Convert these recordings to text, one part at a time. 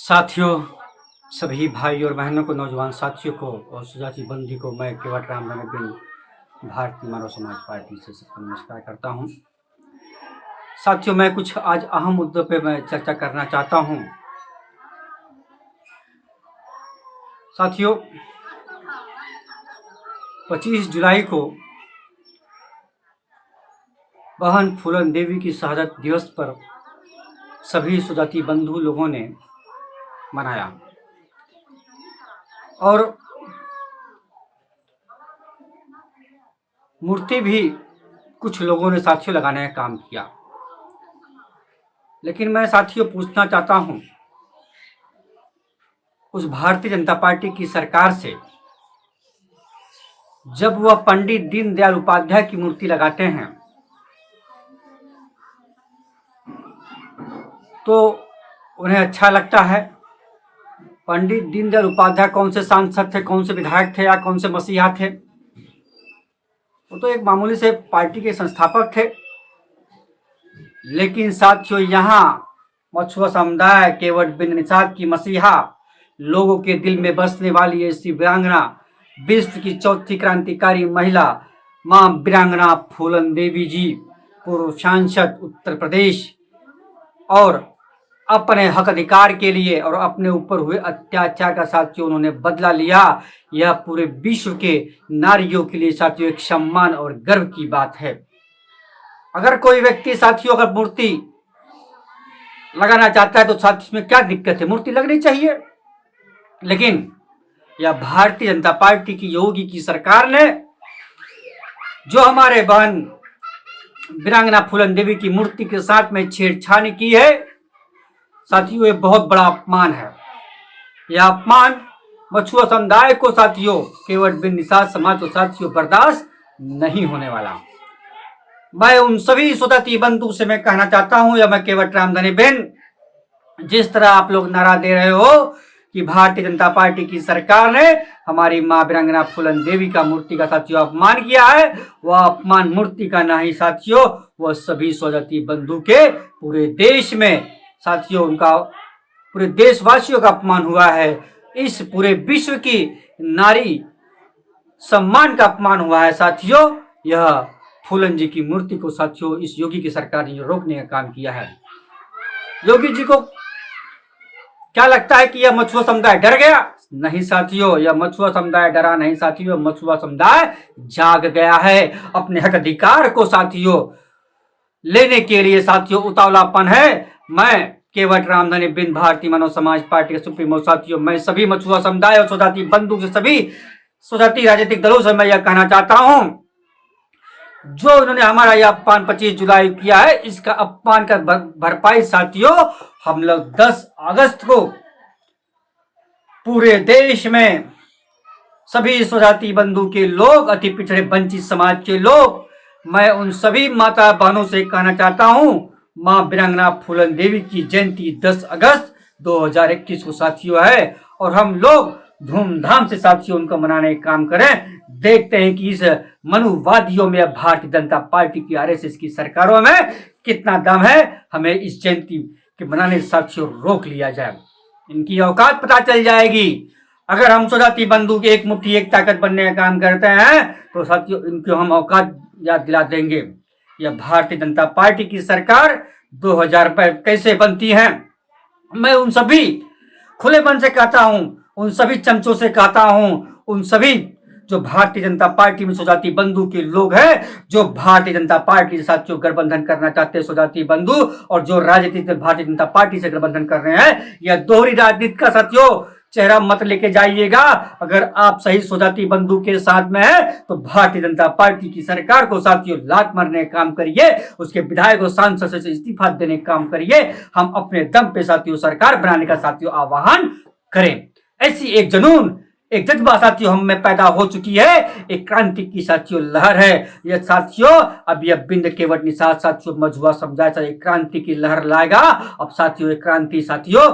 साथियों, सभी भाई और बहनों को, नौजवान साथियों को और सुजाति बंदी को मैं केवट राम भारतीय मानव समाज पार्टी से सबको नमस्कार करता हूं। साथियों, मैं कुछ आज अहम मुद्दों पे मैं चर्चा करना चाहता हूं। साथियों, 25 जुलाई को बहन फूलन देवी की शहादत दिवस पर सभी सुजाति बंधु लोगों ने मनाया और मूर्ति भी कुछ लोगों ने साथियों लगाने का काम किया। लेकिन मैं साथियों पूछना चाहता हूं उस भारतीय जनता पार्टी की सरकार से, जब वह पंडित दीनदयाल उपाध्याय की मूर्ति लगाते हैं तो उन्हें अच्छा लगता है। पंडित दीनदयाल उपाध्याय कौन से सांसद थे, कौन से विधायक थे या कौन से मसीहा थे? वो तो एक मामूली से पार्टी के संस्थापक थे। लेकिन साथियों, यहाँ मछुआ समुदाय केवट बिंद निषाद की मसीहा, लोगों के दिल में बसने वाली ऐसी वीरांगना, विश्व की चौथी क्रांतिकारी महिला मां वीरांगना फूलन देवी जी, पूर्व सांसद उत्तर प्रदेश, और अपने हक अधिकार के लिए और अपने ऊपर हुए अत्याचार का साथियों उन्होंने बदला लिया। यह पूरे विश्व के नारियों के लिए साथियों एक सम्मान और गर्व की बात है। अगर कोई व्यक्ति साथियों अगर मूर्ति लगाना चाहता है तो साथियों में क्या दिक्कत है? मूर्ति लगनी चाहिए। लेकिन यह भारतीय जनता पार्टी की योगी की सरकार ने जो हमारे बहन वीरांगना फूलन देवी की मूर्ति के साथ में छेड़छाड़ की है साथियों, ये बहुत बड़ा अपमान है। यह अपमान मछुआ समुदाय को साथियों, केवट बिंद निषाद समाज को साथियों बर्दाश्त नहीं होने वाला। मैं उन सभी सुजाति बंधु से मैं कहना चाहता हूं, या मैं केवट राम जिस तरह आप लोग नारा दे रहे हो कि भारतीय जनता पार्टी की सरकार ने हमारी मां वीरांगना फूलन देवी का मूर्ति का साथियों अपमान किया है, वह अपमान मूर्ति का नहीं साथियों, वह सभी सुजाति बंधु के पूरे देश में साथियों, उनका पूरे देशवासियों का अपमान हुआ है। इस पूरे विश्व की नारी सम्मान का अपमान हुआ है साथियों। यह फूलन जी की मूर्ति को साथियों इस योगी की सरकार ने रोकने का काम किया है। योगी जी को क्या लगता है कि यह मछुआ समुदाय डर गया? नहीं साथियों, यह मछुआ समुदाय डरा नहीं साथियों, मछुआ समुदाय जाग गया है। अपने हक अधिकार को साथियों लेने के लिए साथियों उतावलापन है। मैं केवट राम भारतीय मानव समाज पार्टी के सुप्रीमो साथियों, मैं सभी मछुआ समुदाय और सुजाति बंधु के सभी सुजाति राजनीतिक दलों से मैं यह कहना चाहता हूं, जो उन्होंने हमारा यह अपमान 25 जुलाई किया है, इसका अपमान का भरपाई साथियों हम लोग 10 अगस्त को पूरे देश में सभी सुजाति बंधु के लोग, अति पिछड़े वंचित समाज के लोग, मैं उन सभी माता बहनों से कहना चाहता हूं, मां वीरांगना फूलन देवी की जयंती 10 अगस्त 2021 को साथियों है और हम लोग धूमधाम से साथियों उनको मनाने का काम करें। देखते हैं कि इस मनुवादियों में, भारतीय जनता पार्टी की आरएसएस की सरकारों में कितना दम है। हमें इस जयंती के मनाने से साथियों रोक लिया जाए, इनकी औकात पता चल जाएगी। अगर हम सुजाति बंधु के एक मुट्ठी एक ताकत बनने का काम करते हैं तो साथियों इनको हम औकात याद दिला देंगे। यह भारतीय जनता पार्टी की सरकार 2000 रुपए कैसे बनती है? मैं उन सभी खुले मन से कहता हूं, उन सभी चमचों से कहता हूं, उन सभी जो भारतीय जनता पार्टी में सुजाति बंधु के लोग हैं, जो भारतीय जनता पार्टी के साथियों गठबंधन करना चाहते हैं सुजाति बंधु, और जो राजनीति भारतीय जनता पार्टी से गठबंधन कर रहे हैं, यह दोहरी राजनीति का साथियों चेहरा मत लेके जाइएगा। अगर आप सही सुजाति बंधु के साथ में है तो भारतीय जनता पार्टी की सरकार को साथियों लात मारने का काम करिए, उसके विधायक और सांसद से इस्तीफा देने का काम करिए। हम अपने दम पे साथियों सरकार बनाने का साथियों आह्वान करें। ऐसी एक जुनून, एक जज्बा साथियों हम में पैदा हो चुकी है, एक क्रांति की साथियों लहर है यह साथियों। अब यह बिंद केवट निषाद साथियों मझुआ समुदाय से एक क्रांति की लहर लाएगा। अब साथियों एक क्रांति साथियों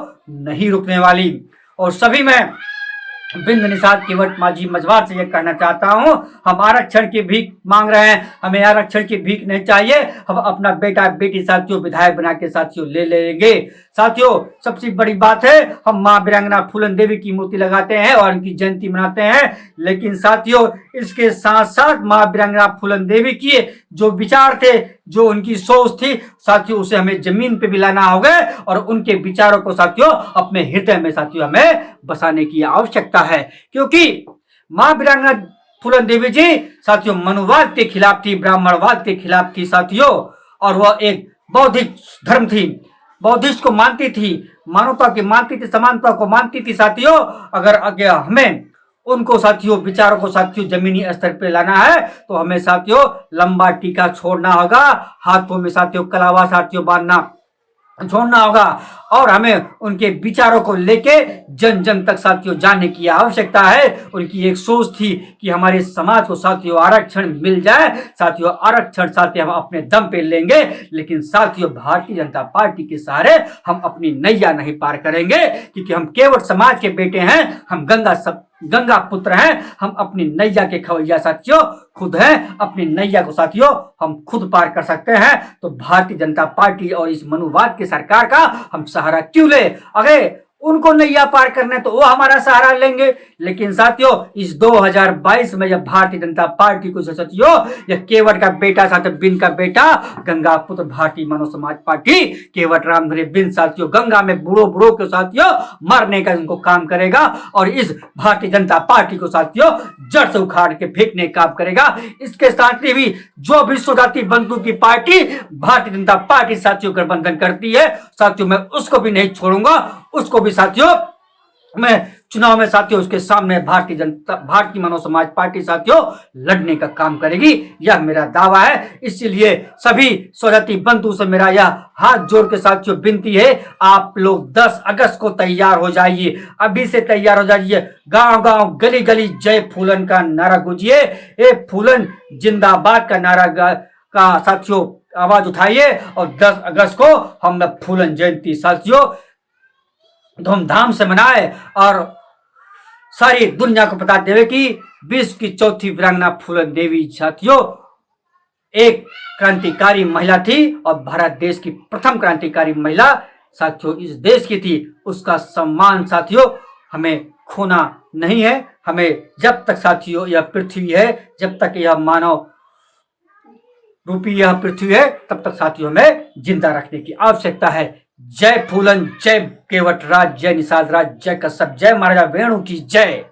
नहीं रुकने वाली। और सभी में बिंद निषाद केवट माझी मझवार से ये कहना चाहता हूं, हम आरक्षण की भीख मांग रहे हैं, हमें आरक्षण की भीख नहीं चाहिए। हम अपना बेटा बेटी साथियों विधायक बना के साथियों ले लेंगे। साथियों सबसे बड़ी बात है, हम मां वीरांगना फूलन देवी की मूर्ति लगाते हैं और उनकी जयंती मनाते हैं, लेकिन साथियों इसके साथ साथ मां वीरांगना फूलन देवी की जो विचार थे, जो उनकी सोच थी साथियों, उसे हमें जमीन पे भी लाना होगा और उनके विचारों को साथियों अपने हृदय में साथियों हमें बसाने की आवश्यकता है। क्योंकि मां वीरांगना फूलन देवी जी साथियों मनुवाद के खिलाफ थी, ब्राह्मणवाद के खिलाफ थी साथियों, और वह एक बौद्धिक धर्म थी, बौद्धिस्ट को मानती थी, मानवता की मानती थी, समानता को मानती थी साथियों। अगर हमें उनको साथियों विचारों को साथियों जमीनी स्तर पे लाना है तो हमें साथियों लंबा टीका छोड़ना होगा, हाथों में साथियों कलावा साथियों बांधना छोड़ना होगा और हमें उनके विचारों को लेके जन जन तक साथियों जानने की आवश्यकता है। उनकी एक सोच थी कि हमारे समाज को साथियों आरक्षण मिल जाए, साथियों आरक्षण साथियों हम अपने दम पे लेंगे, लेकिन साथियों भारतीय जनता पार्टी के सहारे हम अपनी नैया नहीं पार करेंगे, क्योंकि हम केवट समाज के बेटे हैं, हम गंगा पुत्र हैं, हम अपनी नैया के खवैया साथियों खुद हैं, अपनी नैया को साथियों हम खुद पार कर सकते हैं। तो भारतीय जनता पार्टी और इस मनुवाद की सरकार का हम सहारा क्यों ले? अगर उनको नैया पार करने तो वो हमारा सहारा लेंगे, लेकिन साथियों इस 2022 में जब भारतीय जनता पार्टी को साथियों यह केवट का बेटा साथियों बिन का बेटा गंगा पुत्र भारतीय मानव समाज पार्टी केवट रामधरे बिन साथियों गंगा में बूढ़ों के साथियों मारने का इनको काम करेगा और इस भारतीय जनता पार्टी को साथियों जड़ से उखाड़ के फेंकने का काम करेगा। इसके साथ ही भी जो भी स्वजाति बंधु की पार्टी भारतीय जनता पार्टी साथियों गठबंधन करती है साथियों, मैं उसको भी नहीं छोड़ूंगा, उसको भी साथियों मैं चुनाव में साथियों उसके सामने भारतीय मानव समाज पार्टी साथियों लड़ने का काम करेगी, यह मेरा दावा है। इसलिए सभी स्वजाति बंधु से मेरा यह हाथ जोड़ के साथियों विनती है, आप लोग 10 अगस्त को तैयार हो जाइए, अभी से तैयार हो जाइए। गांव गांव गली गली जय फूलन का नारा गूंजिए, ए फूलन जिंदाबाद का नारा का साथियों आवाज उठाइए और 10 अगस्त को हम फूलन जयंती साथियों धूमधाम से मनाए और सारी दुनिया को बता देवे कि विश्व की चौथी वीरांगना फूलन देवी साथियों एक क्रांतिकारी महिला थी और भारत देश की प्रथम क्रांतिकारी महिला साथियों इस देश की थी। उसका सम्मान साथियों हमें खोना नहीं है। हमें जब तक साथियों यह पृथ्वी है, जब तक यह मानव रूपी यह पृथ्वी है, तब तक साथियों हमें जिंदा रखने की आवश्यकता है। जय फूलन, जय केवट राज, जय निषाद राज, जय कश्यप, जय महाराजा वेणु की जय।